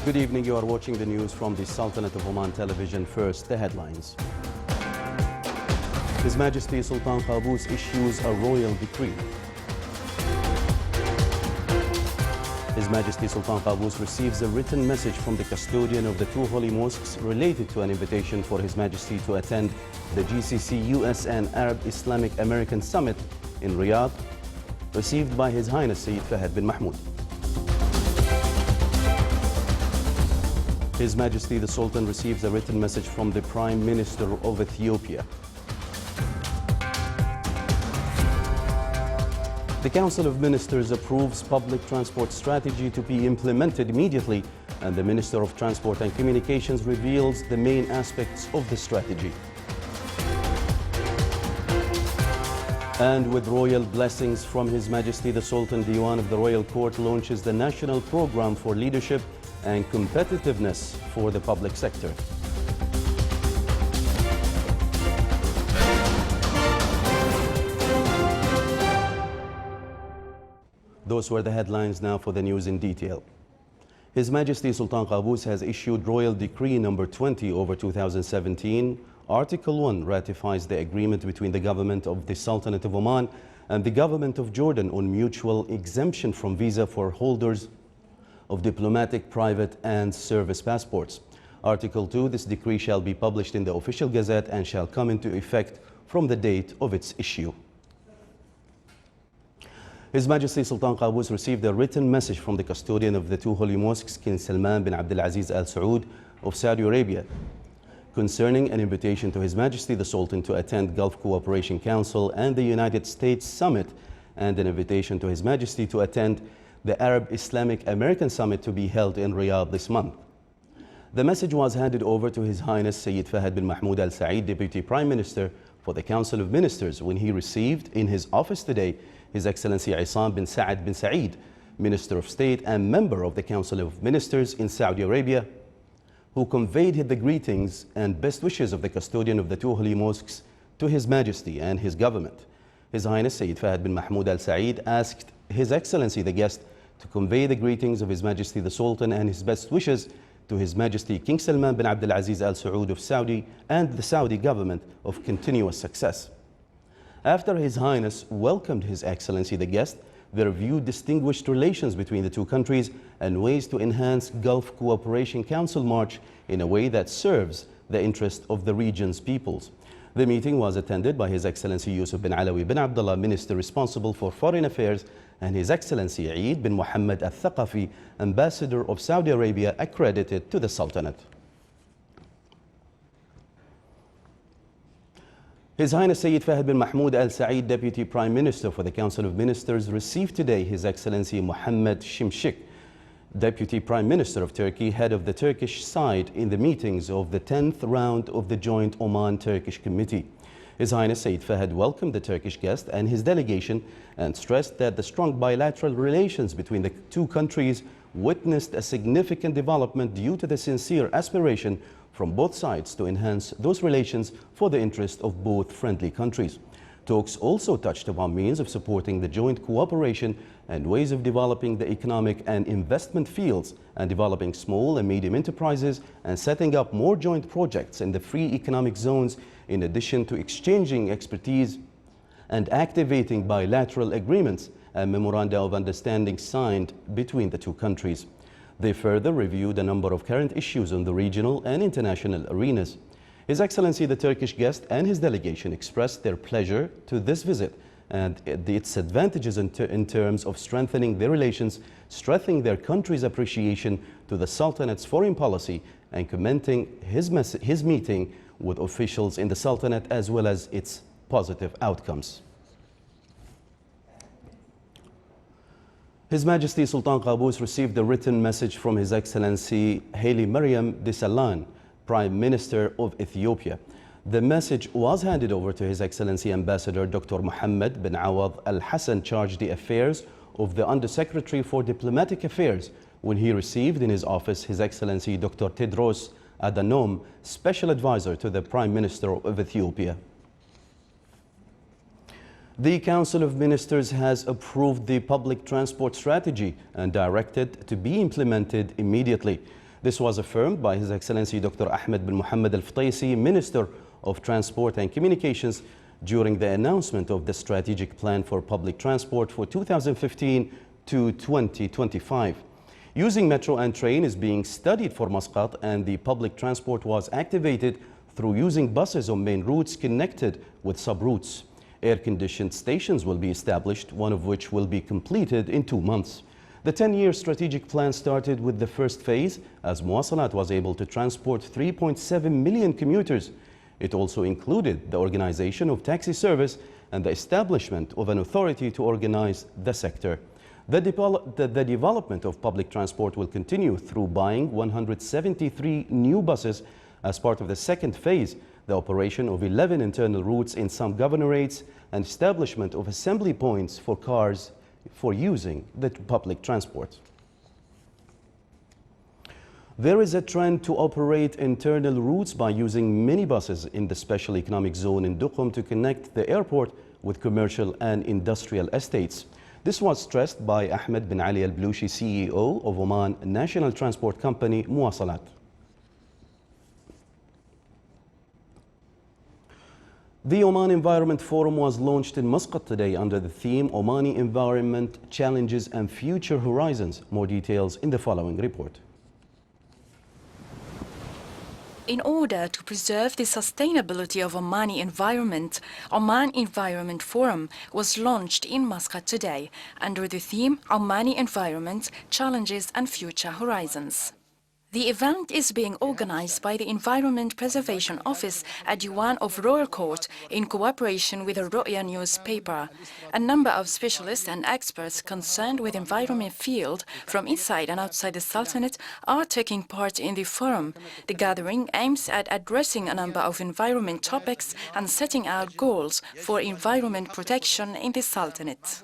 Good evening. You are watching the news from the Sultanate of Oman television. First, the headlines. His Majesty Sultan Qaboos issues a royal decree. His Majesty Sultan Qaboos receives a written message from the custodian of the two holy mosques related to an invitation for His Majesty to attend the GCC US and Arab Islamic American Summit in Riyadh, received by His Highness Sayyid Fahad bin Mahmoud. His Majesty the Sultan receives a written message from the Prime Minister of Ethiopia. The Council of Ministers approves public transport strategy to be implemented immediately, and the Minister of Transport and Communications reveals the main aspects of the strategy. And with royal blessings from His Majesty the Sultan, Diwan of the Royal Court launches the National Program for Leadership and Competitiveness for the Public Sector. Those were the headlines. Now for the news in detail. His Majesty Sultan Qaboos has issued Royal Decree number 20/2017. Article 1 ratifies the agreement between the government of the Sultanate of Oman and the government of Jordan on mutual exemption from visa for holders of diplomatic, private and service passports. Article 2, this decree shall be published in the official gazette and shall come into effect from the date of its issue. His Majesty Sultan Qaboos received a written message from the custodian of the two holy mosques, King Salman bin Abdulaziz Al Saud of Saudi Arabia, concerning an invitation to His Majesty the Sultan to attend Gulf Cooperation Council and the United States Summit, and an invitation to His Majesty to attend the Arab Islamic American Summit to be held in Riyadh this month. The message was handed over to His Highness Sayyid Fahad bin Mahmoud Al Saeed, Deputy Prime Minister for the Council of Ministers, when he received in his office today His Excellency Isam bin Saad bin Saeed, Minister of State and member of the Council of Ministers in Saudi Arabia, who conveyed the greetings and best wishes of the custodian of the two holy mosques to His Majesty and his government. His Highness Sayyid Fahad bin Mahmoud Al Saeed asked His Excellency the guest to convey the greetings of His Majesty the Sultan and his best wishes to His Majesty King Salman bin Abdulaziz Al Saud of Saudi and the Saudi government of continuous success. After His Highness welcomed His Excellency the guest, they reviewed distinguished relations between the two countries and ways to enhance Gulf Cooperation Council March in a way that serves the interest of the region's peoples. The meeting was attended by His Excellency Yusuf bin Alawi bin Abdullah, Minister responsible for Foreign Affairs, and His Excellency Eid bin Muhammad Al-Thaqafi, Ambassador of Saudi Arabia accredited to the Sultanate. His Highness Sayyid Fahad bin Mahmoud Al Saeed, Deputy Prime Minister for the Council of Ministers, received today His Excellency Mohammed Shimshik, Deputy Prime Minister of Turkey, head of the Turkish side in the meetings of the 10th round of the Joint Oman-Turkish Committee. His Highness Sayyid Fahad welcomed the Turkish guest and his delegation and stressed that the strong bilateral relations between the two countries witnessed a significant development due to the sincere aspiration from both sides to enhance those relations for the interest of both friendly countries. Talks also touched upon means of supporting the joint cooperation and ways of developing the economic and investment fields and developing small and medium enterprises and setting up more joint projects in the free economic zones, in addition to exchanging expertise and activating bilateral agreements and memoranda of understanding signed between the two countries. They further reviewed a number of current issues on the regional and international arenas. His Excellency the Turkish guest and his delegation expressed their pleasure to this visit and its advantages in terms of strengthening their relations, strengthening their country's appreciation to the Sultanate's foreign policy, and commenting his meeting with officials in the Sultanate as well as its positive outcomes. His Majesty Sultan Qaboos received a written message from His Excellency Haile Mariam Desalegn, Prime Minister of Ethiopia. The message was handed over to His Excellency Ambassador Dr. Mohammed bin Awad Al Hassan, chargé d'affaires of the Undersecretary for Diplomatic Affairs, when he received in his office His Excellency Dr. Tedros Adhanom, Special Advisor to the Prime Minister of Ethiopia. The Council of Ministers has approved the public transport strategy and directed to be implemented immediately. This was affirmed by His Excellency Dr. Ahmed bin Mohammed Al-Ftaisi, Minister of Transport and Communications, during the announcement of the strategic plan for public transport for 2015 to 2025. Using metro and train is being studied for Muscat, and the public transport was activated through using buses on main routes connected with sub-routes. Air-conditioned stations will be established, one of which will be completed in 2 months. The 10-year strategic plan started with the first phase, as Muwasalat was able to transport 3.7 million commuters. It also included the organization of taxi service and the establishment of an authority to organize the sector. The development of public transport will continue through buying 173 new buses as part of the second phase, the operation of 11 internal routes in some governorates, and establishment of assembly points for cars for using the public transport. There is a trend to operate internal routes by using minibuses in the special economic zone in Duqm to connect the airport with commercial and industrial estates. This was stressed by Ahmed bin Ali Al-Blushi, CEO of Oman National Transport Company, Muwasalat. The Oman Environment Forum was launched in Muscat today under the theme Omani Environment, Challenges and Future Horizons. More details in the following report. In order to preserve the sustainability of Omani environment, Oman Environment Forum was launched in Muscat today under the theme Omani Environment, Challenges and Future Horizons. The event is being organized by the Environment Preservation Office at Diwan of Royal Court in cooperation with the Ru'ya newspaper. A number of specialists and experts concerned with environment field from inside and outside the Sultanate are taking part in the forum. The gathering aims at addressing a number of environment topics and setting out goals for environment protection in the Sultanate.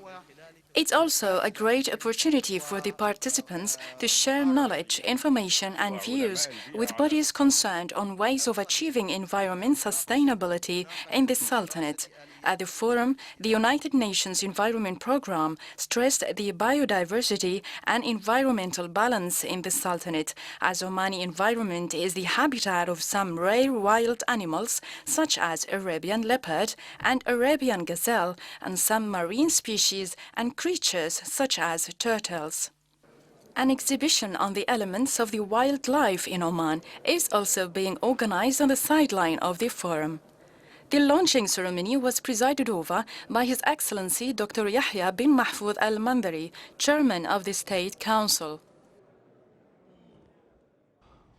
It's also a great opportunity for the participants to share knowledge, information and views with bodies concerned on ways of achieving environment sustainability in the Sultanate. At the forum, the United Nations Environment Programme stressed the biodiversity and environmental balance in the Sultanate, as Omani environment is the habitat of some rare wild animals such as Arabian leopard and Arabian gazelle, and some marine species and creatures such as turtles. An exhibition on the elements of the wildlife in Oman is also being organized on the sideline of the forum. The launching ceremony was presided over by His Excellency Dr. Yahya bin Mahfoud Al-Mandari, Chairman of the State Council.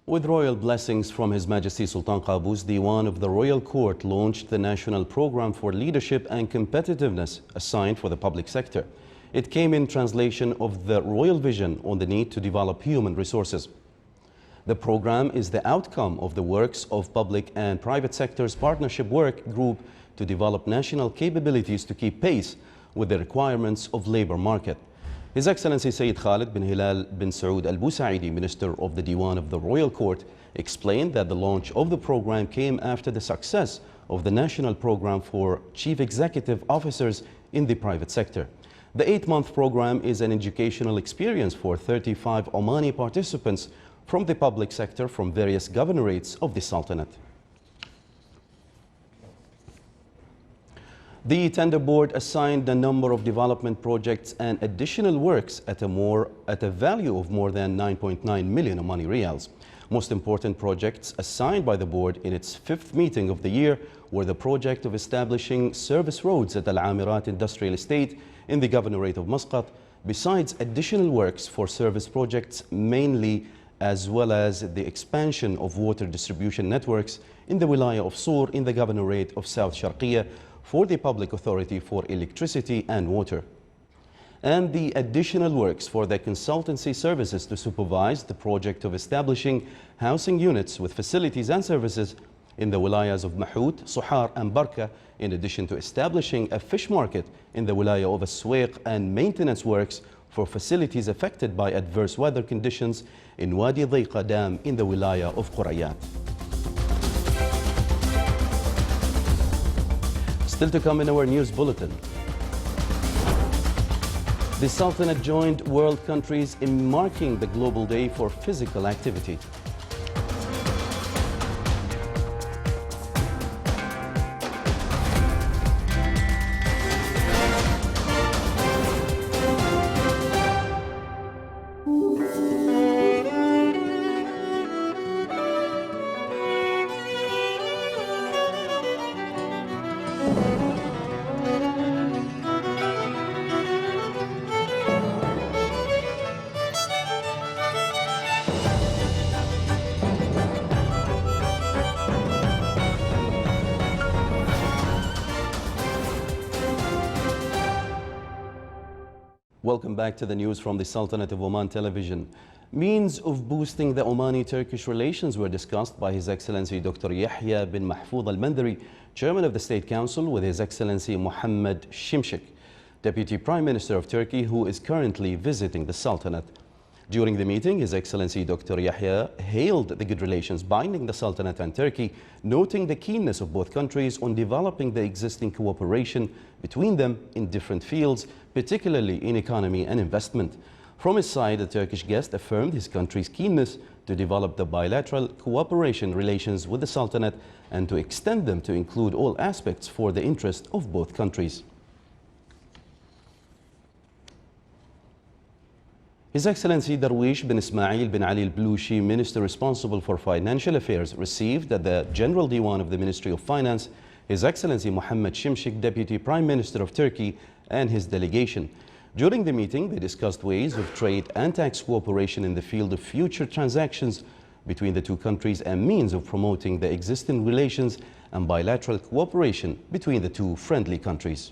With royal blessings from His Majesty Sultan Qaboos, Diwan of the Royal Court launched the National Program for Leadership and Competitiveness assigned for the public sector. It came in translation of the royal vision on the need to develop human resources. The program is the outcome of the works of public and private sector's partnership work group to develop national capabilities to keep pace with the requirements of labor market. His Excellency Sayyid Khalid bin Hilal bin Saud Al-Busaidi, Minister of the Diwan of the Royal Court, explained that the launch of the program came after the success of the National Program for Chief Executive Officers in the private sector. The 8-month program is an educational experience for 35 Omani participants from the public sector from various governorates of the Sultanate. The tender board assigned a number of development projects and additional works at a value of more than 9.9 million Omani riyals. Most important projects assigned by the board in its 5th meeting of the year were the project of establishing service roads at Al-Amirat Industrial Estate in the Governorate of Muscat, besides additional works for service projects mainly, as well as the expansion of water distribution networks in the Wilaya of Sur in the Governorate of South Sharqiyya for the Public Authority for Electricity and Water, and the additional works for the consultancy services to supervise the project of establishing housing units with facilities and services in the wilayas of Mahout, Suhar and Barka, in addition to establishing a fish market in the wilaya of Aswaiq and maintenance works for facilities affected by adverse weather conditions in Wadi Dhaiqa Dam in the wilaya of Qurayat. Still to come in our news bulletin. The Sultanate joined world countries in marking the Global Day for Physical Activity. Welcome back to the news from the Sultanate of Oman television. Means of boosting the Omani-Turkish relations were discussed by His Excellency Dr. Yahya bin Mahfouz al-Mandari, Chairman of the State Council, with His Excellency Mohammed Shimshik, Deputy Prime Minister of Turkey, who is currently visiting the Sultanate. During the meeting, His Excellency Dr. Yahya hailed the good relations binding the Sultanate and Turkey, noting the keenness of both countries on developing the existing cooperation between them in different fields, particularly in economy and investment. From his side, the Turkish guest affirmed his country's keenness to develop the bilateral cooperation relations with the Sultanate and to extend them to include all aspects for the interest of both countries. His Excellency Darwish bin Ismail bin Ali al-Balushi, Minister responsible for Financial Affairs, received at the General Diwan of the Ministry of Finance His Excellency Mohammed Shimshik, Deputy Prime Minister of Turkey, and his delegation. During the meeting, they discussed ways of trade and tax cooperation in the field of future transactions between the two countries and means of promoting the existing relations and bilateral cooperation between the two friendly countries.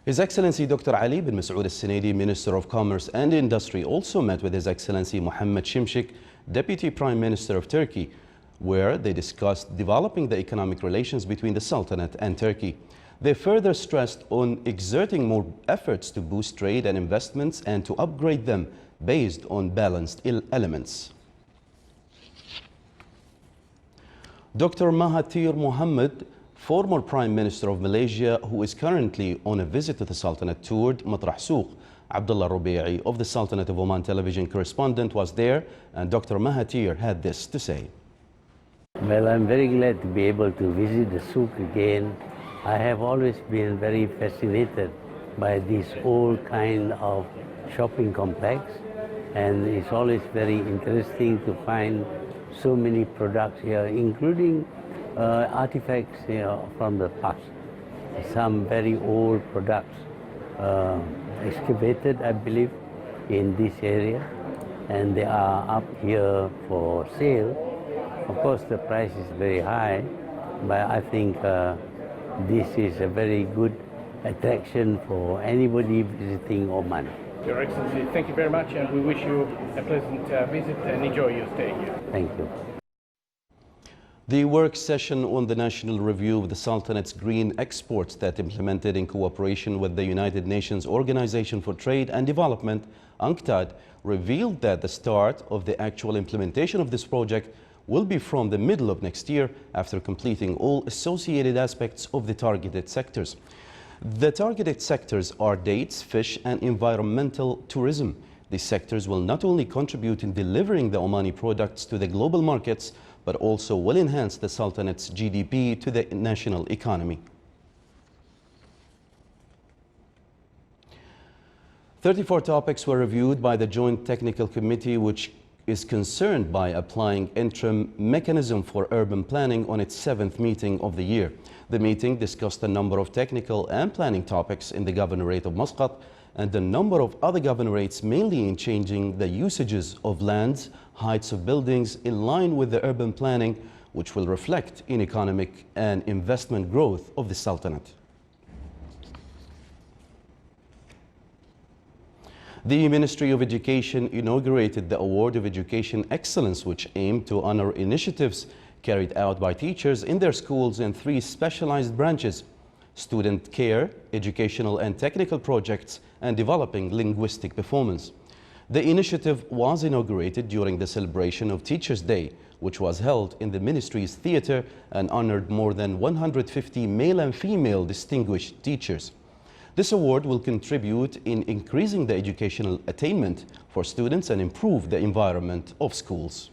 His Excellency Dr. Ali bin Masoud al-Sinadi, Minister of Commerce and Industry, also met with His Excellency Mohammed Shimshik, Deputy Prime Minister of Turkey, where they discussed developing the economic relations between the Sultanate and Turkey. They further stressed on exerting more efforts to boost trade and investments and to upgrade them based on balanced elements. Dr. Mahathir Mohamad, former Prime Minister of Malaysia, who is currently on a visit to the Sultanate, toured Matrah Souq. Abdullah Rubi'i of the Sultanate of Oman television correspondent was there, and Dr. Mahathir had this to say. Well, I'm very glad to be able to visit the souk again. I have always been very fascinated by this old kind of shopping complex, and it's always very interesting to find so many products here, including artifacts from the past. Some very old products excavated, I believe, in this area, and they are up here for sale. Of course, the price is very high, but I think this is a very good attraction for anybody visiting Oman. Your Excellency, thank you very much, and we wish you a pleasant visit and enjoy your stay here. Thank you. The work session on the National Review of the Sultanate's green exports that implemented in cooperation with the United Nations Organization for Trade and Development, UNCTAD, revealed that the start of the actual implementation of this project will be from the middle of next year after completing all associated aspects of the targeted sectors. The targeted sectors are dates, fish, and environmental tourism. These sectors will not only contribute in delivering the Omani products to the global markets, but also will enhance the Sultanate's GDP to the national economy. 34 topics were reviewed by the Joint Technical Committee, which is concerned by applying interim mechanism for urban planning on its 7th meeting of the year. The meeting discussed a number of technical and planning topics in the governorate of Muscat and a number of other governorates, mainly in changing the usages of lands, heights of buildings in line with the urban planning, which will reflect in economic and investment growth of the Sultanate. The Ministry of Education inaugurated the Award of Education Excellence, which aimed to honor initiatives carried out by teachers in their schools in 3 specialized branches: student care, educational and technical projects, and developing linguistic performance. The initiative was inaugurated during the celebration of Teachers' Day, which was held in the Ministry's theater and honored more than 150 male and female distinguished teachers. This award will contribute in increasing the educational attainment for students and improve the environment of schools.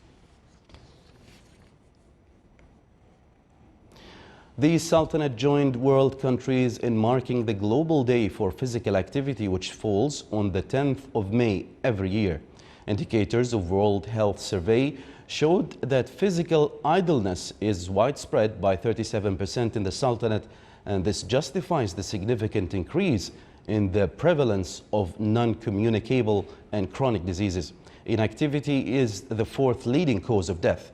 The Sultanate joined world countries in marking the Global Day for Physical Activity, which falls on the 10th of May every year. Indicators of World Health Survey showed that physical idleness is widespread by 37% in the Sultanate, and this justifies the significant increase in the prevalence of non-communicable and chronic diseases. Inactivity is the fourth leading cause of death.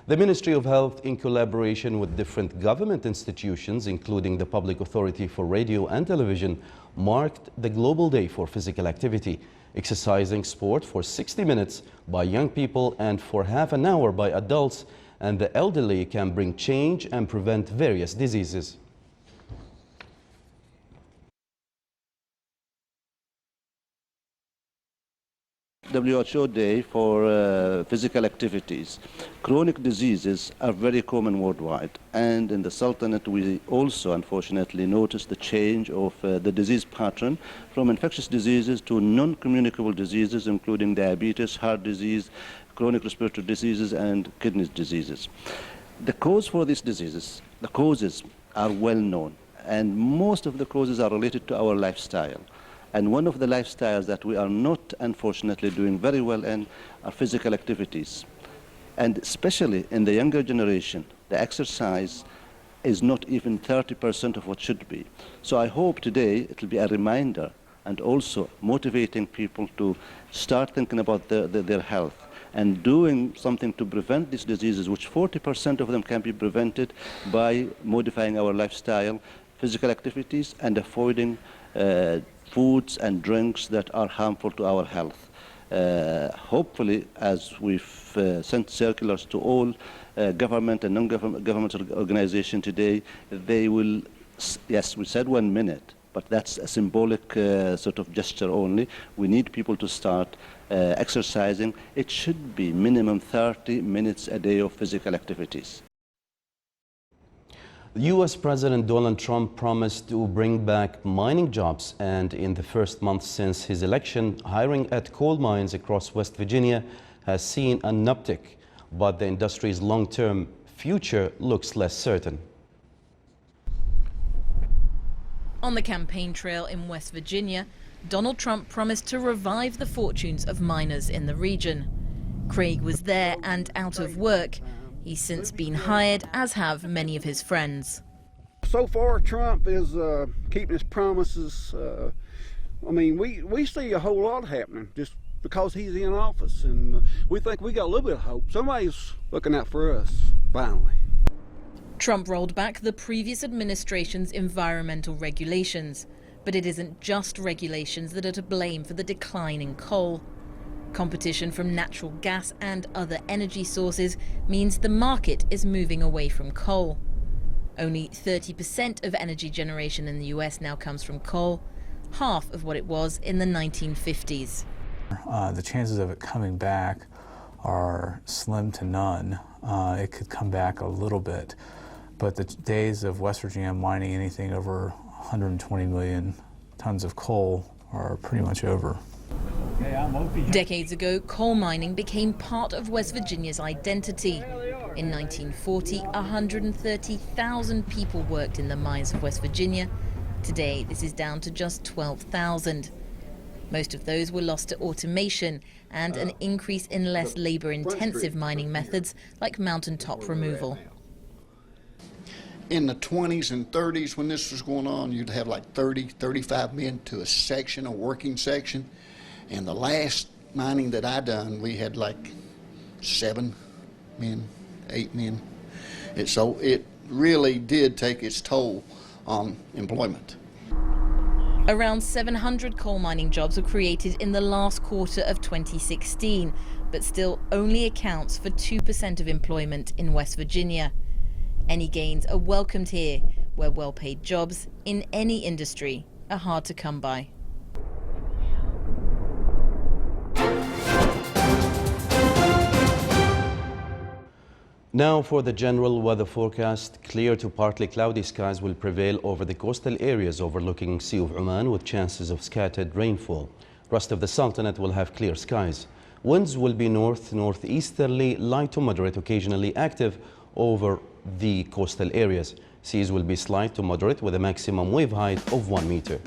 The Ministry of Health, in collaboration with different government institutions, including the Public Authority for Radio and Television, marked the Global Day for Physical Activity. Exercising sport for 60 minutes by young people and for half an hour by adults and the elderly can bring change and prevent various diseases. WHO Day for physical activities. Chronic diseases are very common worldwide, and in the Sultanate we also unfortunately noticed the change of the disease pattern from infectious diseases to non-communicable diseases, including diabetes, heart disease, chronic respiratory diseases, and kidney diseases. The cause for these diseases, the causes are well known, and most of the causes are related to our lifestyle. And one of the lifestyles that we are not, unfortunately, doing very well in are physical activities. And especially in the younger generation, the exercise is not even 30% of what should be. So I hope today it will be a reminder and also motivating people to start thinking about their health and doing something to prevent these diseases, which 40% of them can be prevented by modifying our lifestyle, physical activities, and avoiding foods and drinks that are harmful to our health. Hopefully, as we've sent circulars to all government and non-governmental organizations today, they will, yes, we said 1 minute, but that's a symbolic sort of gesture only. We need people to start exercising. It should be minimum 30 minutes a day of physical activities. U.S. President Donald Trump promised to bring back mining jobs, and in the first month since his election, hiring at coal mines across West Virginia has seen an uptick, but the industry's long-term future looks less certain. On the campaign trail in West Virginia, Donald Trump promised to revive the fortunes of miners in the region. Craig was there and out of work. He's since been hired, as have many of his friends. So far, Trump is keeping his promises. I mean, we see a whole lot happening just because he's in office, and we think we got a little bit of hope. Somebody's looking out for us, finally. Trump rolled back the previous administration's environmental regulations, but it isn't just regulations that are to blame for the decline in coal. Competition from natural gas and other energy sources means the market is moving away from coal. Only 30% of energy generation in the US now comes from coal, half of what it was in the 1950s. The chances of it coming back are slim to none. It could come back a little bit, but the days of West Virginia mining anything over 120 million tons of coal are pretty much over. Decades ago, coal mining became part of West Virginia's identity. In 1940, 130,000 people worked in the mines of West Virginia. Today, this is down to just 12,000. Most of those were lost to automation and an increase in less labor-intensive mining methods like mountaintop removal. In the 20s and 30s, when this was going on, you'd have like 30, 35 men to a section, a working section. And the last mining that I done, we had like 7 men, 8 men. So it really did take its toll on employment. Around 700 coal mining jobs were created in the last quarter of 2016, but still only accounts for 2% of employment in West Virginia. Any gains are welcomed here, where well-paid jobs in any industry are hard to come by. Now for the general weather forecast. Clear to partly cloudy skies will prevail over the coastal areas overlooking Sea of Oman with chances of scattered rainfall. Rest of the Sultanate will have clear skies. Winds will be northeasterly, light to moderate, occasionally active over the coastal areas. Seas will be slight to moderate with a maximum wave height of 1 meter.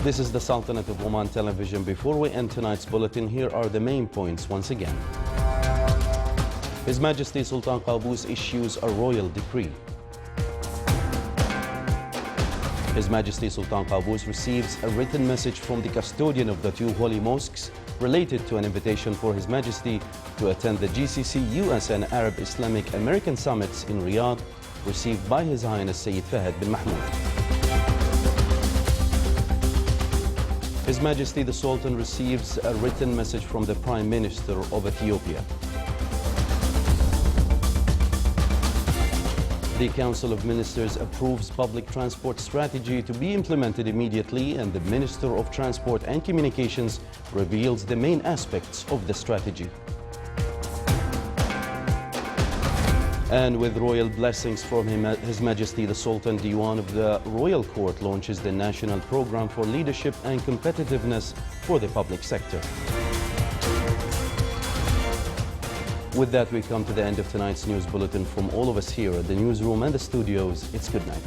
This is the Sultanate of Oman television. Before we end tonight's bulletin, here are the main points once again. His Majesty Sultan Qaboos issues a royal decree. His Majesty Sultan Qaboos receives a written message from the custodian of the two holy mosques related to an invitation for His Majesty to attend the GCC US and Arab Islamic American summits in Riyadh, received by His Highness Sayyid Fahd bin Mahmoud. His Majesty the Sultan receives a written message from the Prime Minister of Ethiopia. The Council of Ministers approves public transport strategy to be implemented immediately, and the Minister of Transport and Communications reveals the main aspects of the strategy. And with royal blessings from His Majesty the Sultan, Diwan of the Royal Court launches the National Program for Leadership and Competitiveness for the Public Sector. With that, we come to the end of tonight's news bulletin. From all of us here at the newsroom and the studios, it's good night.